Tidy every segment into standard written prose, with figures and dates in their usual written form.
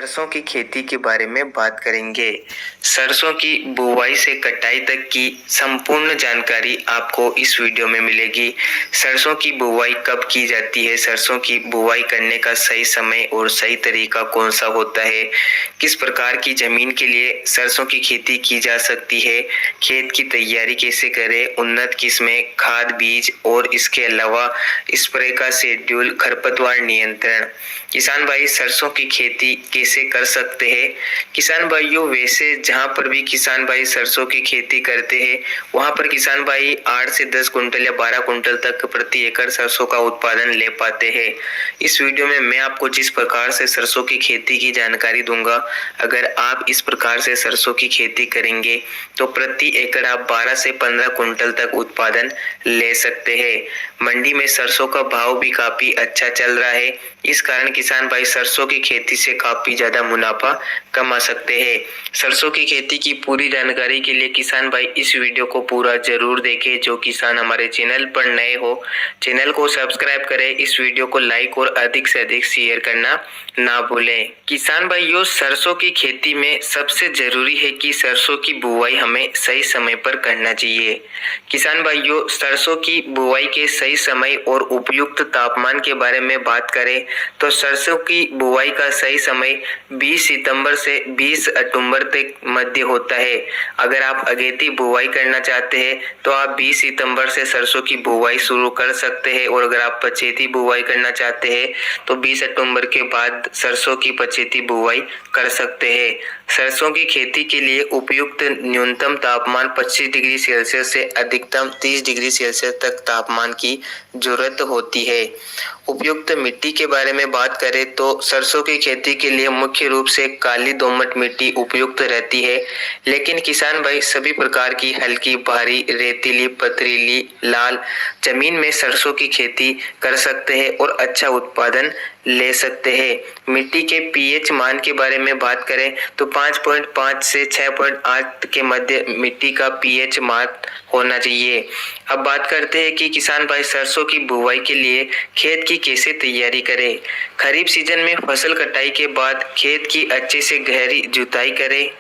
सरसों की खेती के बारे में बात करेंगे। सरसों की बुवाई से कटाई तक की संपूर्ण जानकारी आपको इस वीडियो में मिलेगी। सरसों की बुवाई कब की जाती है, सरसों की बुवाई करने का सही समय और सही तरीका कौन सा होता है, किस प्रकार की जमीन के लिए सरसों की खेती की जा सकती है, खेत की तैयारी कैसे करें, उन्नत किस्में, खाद बीज और इसके अलावा स्प्रे का शेड्यूल, खरपतवार नियंत्रण। किसान भाई सरसों की खेती कैसे कर सकते हैं? किसान भाइयों, वैसे जहां पर भी किसान भाई सरसों की खेती करते हैं वहां पर किसान भाई 8 से 10 कुंटल या 12 कुंटल तक प्रति एकड़ सरसों का उत्पादन ले पाते हैं। इस वीडियो में मैं आपको जिस प्रकार से सरसों की खेती की जानकारी दूंगा, अगर आप इस प्रकार से सरसों की खेती करेंगे तो प्रति एकड़ आप 12 से 15 कुंटल तक उत्पादन ले सकते हैं। मंडी में सरसों का भाव भी काफी अच्छा चल रहा है, इस कारण किसान भाई सरसों की खेती से काफी ज्यादा मुनाफा कमा सकते हैं। सरसों की खेती की पूरी जानकारी के लिए किसान भाई इस वीडियो को पूरा जरूर देखें। जो किसान हमारे चैनल पर नए हो, चैनल को सब्सक्राइब करें, इस वीडियो को लाइक और अधिक से अधिक शेयर करना ना भूलें। किसान भाइयों, सरसों की खेती में सबसे जरूरी है कि सरसों की बुवाई हमें सही समय पर करना चाहिए। किसान भाइयों, सरसों की बुवाई के सही समय और उपयुक्त तापमान के बारे में बात करें तो सरसों की बुवाई का सही समय 20 सितंबर से 20 अक्टूबर तक मध्य होता है। अगर आप अगेती बुवाई करना चाहते हैं तो आप 20 सितंबर से सरसों की बुवाई शुरू कर सकते हैं, और अगर आप पछेती बुवाई करना चाहते हैं तो 20 अक्टूबर के बाद सरसों की पछेती बुवाई कर सकते हैं। सरसों की खेती के लिए उपयुक्त न्यूनतम तापमान 25 डिग्री सेल्सियस से अधिकतम 30 डिग्री सेल्सियस तक तापमान की जरूरत होती है। उपयुक्त मिट्टी के बारे में बात करें तो सरसों की खेती के लिए मुख्य रूप से काली दोमट मिट्टी उपयुक्त रहती है, लेकिन किसान भाई सभी प्रकार की हल्की, भारी, रेतीली, पथरीली, लाल जमीन में सरसों की खेती कर सकते हैं और अच्छा उत्पादन ले सकते हैं। मिट्टी के पीएच मान के बारे में बात करें तो 5.5 से 6.8 के मध्य मिट्टी का पीएच मान होना चाहिए। अब बात करते हैं कि किसान भाई सरसों की बुवाई के लिए खेत की कैसे तैयारी करें। खरीफ सीजन में फसल कटाई के बाद खेत की अच्छे से गहरी जुताई करें।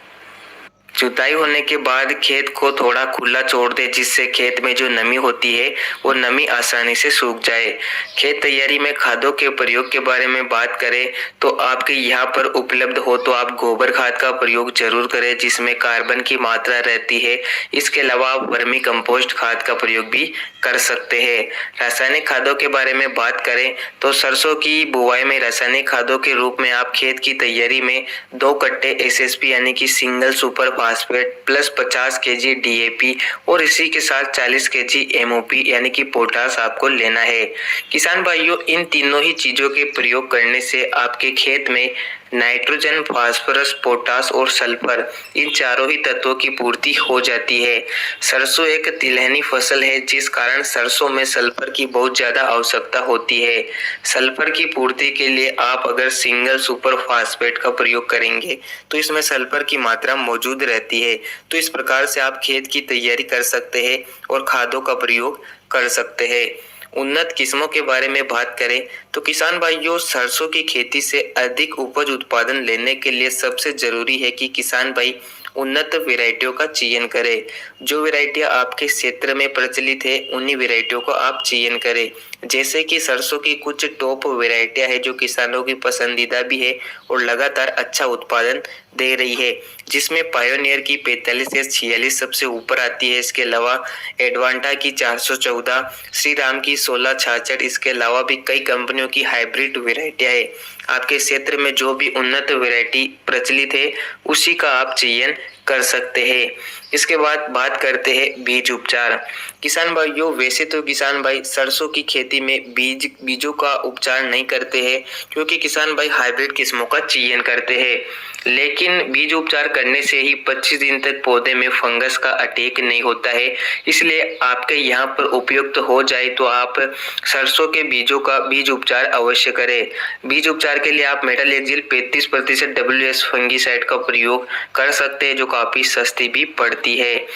जुताई होने के बाद खेत को थोड़ा खुला छोड़ दे, जिससे खेत में जो नमी होती है वो नमी आसानी से सूख जाए। खेत तैयारी में खादों के प्रयोग के बारे में बात करें तो आपके यहाँ पर उपलब्ध हो तो आप गोबर खाद का प्रयोग जरूर करें, जिसमें कार्बन की मात्रा रहती है। इसके अलावा आप वर्मी कंपोस्ट खाद का प्रयोग भी कर सकते हैं। रासायनिक खादों के बारे में बात करें तो सरसों की बुवाई में रासायनिक खादों के रूप में आप खेत की तैयारी में 2 कट्टे एसएसपी यानी कि single super phosphate plus 50 KG DAP और इसी के साथ 40 केजी एमओपी यानी कि पोटास आपको लेना है। किसान भाइयों, इन तीनों ही चीजों के प्रयोग करने से आपके खेत में नाइट्रोजन, फास्फोरस, पोटास और सल्फर, इन चारों ही तत्वों की पूर्ति हो जाती है। सरसों एक तिलहनी फसल है, जिस कारण सरसों में सल्फर की बहुत ज्यादा आवश्यकता होती है। सल्फर की पूर्ति के लिए आप अगर सिंगल सुपर फास्फेट का प्रयोग करेंगे तो इसमें सल्फर की मात्रा मौजूद रहती है। तो इस प्रकार से आप खेत की तैयारी कर सकते हैं और खादों का प्रयोग कर सकते हैं। उन्नत किस्मों के बारे में बात करें तो किसान भाइयों, सरसों की खेती से अधिक उपज उत्पादन लेने के लिए सबसे जरूरी है कि किसान भाई उन्नत वैरायटियों का चयन करें। जो वैरायटियां आपके क्षेत्र में प्रचलित है उन्हीं वैरायटियों को आप चयन करें। जैसे कि सरसों की कुछ टॉप वैरायटियां है जो किसानों की पसंदीदा भी है और लगातार अच्छा उत्पादन दे रही है, जिसमें पायोनियर की 45 से 46 सबसे ऊपर आती है। इसके अलावा एडवांटा की 414, श्री राम की 1666, इसके अलावा भी कई कंपनियों की हाइब्रिड वैरायटियां है। आपके क्षेत्र में जो भी उन्नत वैरायटी प्रचलित है उसी का आप चयन कर सकते हैं। इसके बाद बात करते हैं बीज उपचार। किसान भाइयों, वैसे तो किसान भाई सरसों की खेती में बीजों का उपचार नहीं करते हैं, क्योंकि किसान भाई हाइब्रिड किस्मों का चयन करते हैं। लेकिन बीज उपचार करने से ही 25 दिन तक पौधे में फंगस का अटैक नहीं होता है। इसलिए आपके यहाँ पर उपयुक्त हो जाए तो आप सरसों के बीजों का बीज उपचार अवश्य करें। बीज उपचार के लिए आप मेटालेक्सिल 35% WS फंगीसाइड का प्रयोग कर सकते हैं, जो काफी सस्ती भी पड़ती है।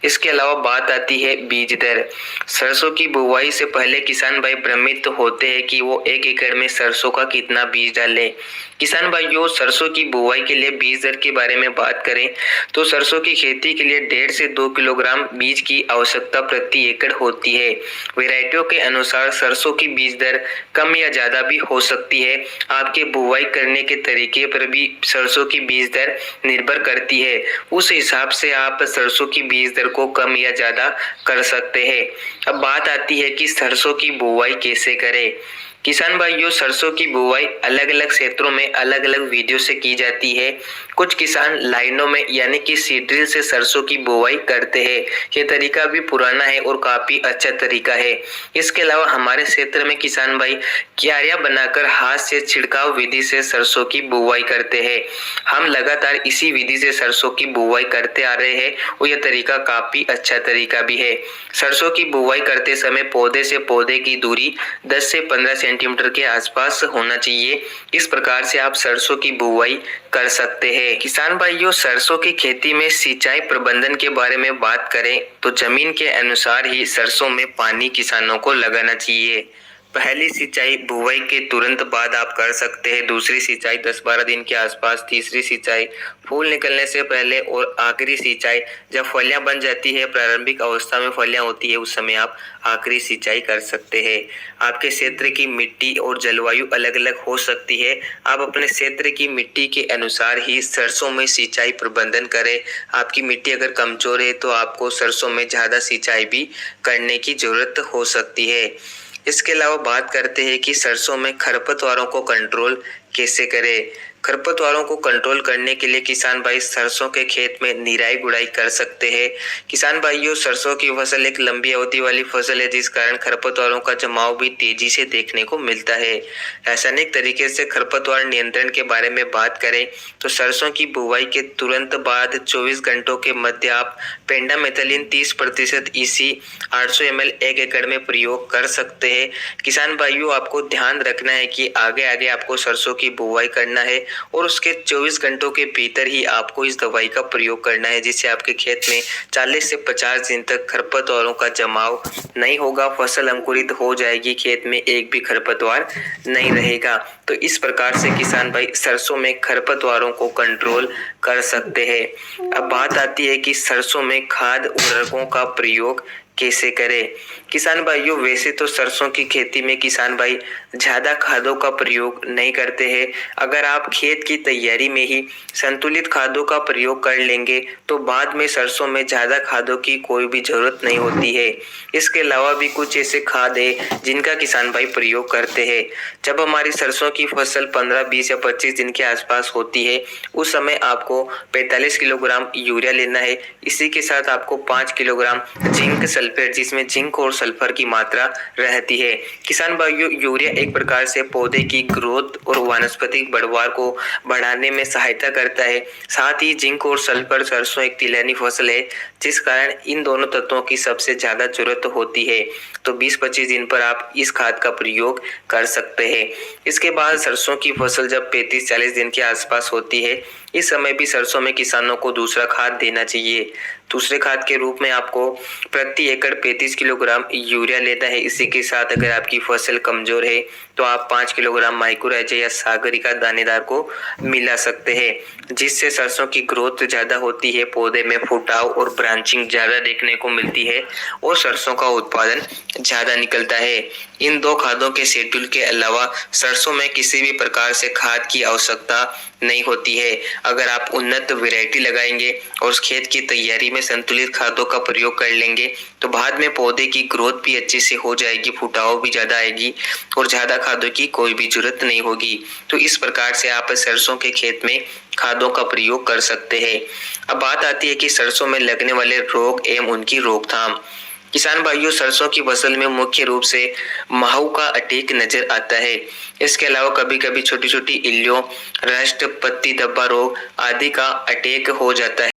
इसके अलावा बात आती है बीज दर। सरसों की बुवाई से पहले किसान भाई भ्रमित होते हैं कि वो 1 एकड़ में सरसों का कितना बीज डालें। किसान भाइयों, सरसों की बुवाई के लिए बीज दर के बारे में बात करें तो सरसों की खेती के लिए 1.5 से 2 किलोग्राम बीज की आवश्यकता प्रति एकड़ होती है। वैरायटियों के अनुसार सरसों की बीज दर कम या ज्यादा भी हो सकती है। आपके बुवाई करने के तरीके पर भी सरसों की बीज दर निर्भर करती है। उस हिसाब से आप सरसों की बीज दर को कम या ज्यादा कर सकते हैं। अब बात आती है कि सरसों की बुवाई कैसे करें। किसान भाइयों, सरसों की बुवाई अलग अलग क्षेत्रों में अलग अलग विधियों से की जाती है। कुछ किसान लाइनों में यानी कि सीड्रिल से सरसों की बुवाई करते हैं। ये तरीका भी पुराना है और काफी अच्छा तरीका है। इसके अलावा हमारे क्षेत्र में किसान भाई क्यारियां बनाकर हाथ से छिड़काव विधि से सरसों की बुवाई करते हैं। हम लगातार इसी विधि से सरसों की बुवाई करते आ रहे हैं और यह तरीका काफी अच्छा तरीका भी है। सरसों की बुवाई करते समय पौधे से पौधे की दूरी 10 से 15 सेंटीमीटर के आसपास होना चाहिए। इस प्रकार से आप सरसों की बुवाई कर सकते हैं। किसान भाइयों, सरसों की खेती में सिंचाई प्रबंधन के बारे में बात करें तो जमीन के अनुसार ही सरसों में पानी किसानों को लगाना चाहिए। पहली सिंचाई बुवाई के तुरंत बाद आप कर सकते हैं, दूसरी सिंचाई 10-12 दिन के आसपास, तीसरी सिंचाई फूल निकलने से पहले और आखिरी सिंचाई जब फलियां बन जाती है, प्रारंभिक अवस्था में फलियां होती है, उस समय आप आखिरी सिंचाई कर सकते हैं। आपके क्षेत्र की मिट्टी और जलवायु अलग अलग हो सकती है। आप अपने क्षेत्र की मिट्टी के अनुसार ही सरसों में सिंचाई प्रबंधन करें। आपकी मिट्टी अगर कमजोर है तो आपको सरसों में ज्यादा सिंचाई भी करने की जरूरत हो सकती है। इसके अलावा बात करते हैं कि सरसों में खरपतवारों को कंट्रोल कैसे करें। खरपतवारों को कंट्रोल करने के लिए किसान भाई सरसों के खेत में निराई गुड़ाई कर सकते हैं। किसान भाइयों, सरसों की फसल एक लंबी अवधि वाली फसल है, जिस कारण खरपतवारों का जमाव भी तेजी से देखने को मिलता है। रासायनिक तरीके से खरपतवार नियंत्रण के बारे में बात करें तो सरसों की बुवाई के तुरंत बाद 24 घंटों के मध्य आप पेंडामेथलिन 30% EC 800 ml 1 एकड़ में प्रयोग कर सकते हैं। किसान भाइयों, आपको ध्यान रखना है कि आगे आगे आपको सरसों की बुवाई करना है और उसके 24 घंटों के भीतर ही आपको इस दवाई का प्रयोग करना है, जिससे आपके खेत में 40 से 50 दिन तक खरपतवारों का जमाव नहीं होगा। फसल अंकुरित हो जाएगी, खेत में एक भी खरपतवार नहीं रहेगा। तो इस प्रकार से किसान भाई सरसों में खरपतवारों को कंट्रोल कर सकते हैं। अब बात आती है कि सरसों में खाद उर्वरकों का प्रयोग कैसे करें। किसान भाइयों, वैसे तो सरसों की खेती में किसान भाई ज्यादा खादों का प्रयोग नहीं करते हैं। अगर आप खेत की तैयारी में ही संतुलित खादों का प्रयोग कर लेंगे तो बाद में सरसों में ज्यादा खादों की कोई भी जरूरत नहीं होती है। इसके अलावा भी कुछ ऐसे खाद है जिनका किसान भाई प्रयोग करते हैं। जब हमारी सरसों की फसल 15, 20 या 25 दिन के आसपास होती है, उस समय आपको 45 किलोग्राम यूरिया लेना है। इसी के साथ आपको 5 किलोग्राम जिंक सल्फेट, जिसमें जिंक और सल्फर की मात्रा रहती है। किसान भाइयों, यूरिया एक प्रकार से पौधे की ग्रोथ और वानस्पतिक बढ़वार को बढ़ाने में सहायता करता है। साथ ही जिंक और सल्फर, सरसों एक तिलहनी फसल है, जिस कारण इन दोनों तत्वों की सबसे ज्यादा जरूरत होती है। तो 20-25 दिन पर आप इस खाद का प्रयोग कर सकते हैं। इसके बाद सरसों की फसल जब 35-40 दिन के आसपास होती है, इस समय भी सरसों में किसानों को दूसरा खाद देना चाहिए। दूसरे खाद के रूप में आपको प्रति एकड़ 35 किलोग्राम यूरिया लेना है। इसी के साथ अगर आपकी फसल कमजोर है तो आप 5 किलोग्राम माइक्रोराइजा या सागरिका दानेदार को मिला सकते हैं, जिससे सरसों की ग्रोथ ज्यादा होती है, पौधे में फुटाव और ब्रांचिंग ज्यादा देखने को मिलती है और सरसों का उत्पादन ज्यादा निकलता है। इन दो खादों के शेड्यूल के अलावा सरसों में किसी भी प्रकार से खाद की आवश्यकता नहीं होती है। अगर आप उन्नत वैरायटी लगाएंगे और उस खेत की तैयारी में संतुलित खादों का प्रयोग कर लेंगे तो बाद में पौधे की ग्रोथ भी अच्छे से हो जाएगी, फुटाव भी ज्यादा आएगी और ज्यादा खादों की कोई भी जरूरत नहीं होगी। तो इस प्रकार से आप सरसों के खेत में खादों का प्रयोग कर सकते हैं। अब बात आती है कि सरसों में लगने वाले रोग एवं उनकी रोकथाम। किसान भाइयों, सरसों की फसल में मुख्य रूप से माहू का अटैक नजर आता है। इसके अलावा कभी कभी छोटी छोटी इल्लियों, रस्ट, पत्ती धब्बा रोग आदि का अटैक हो जाता है।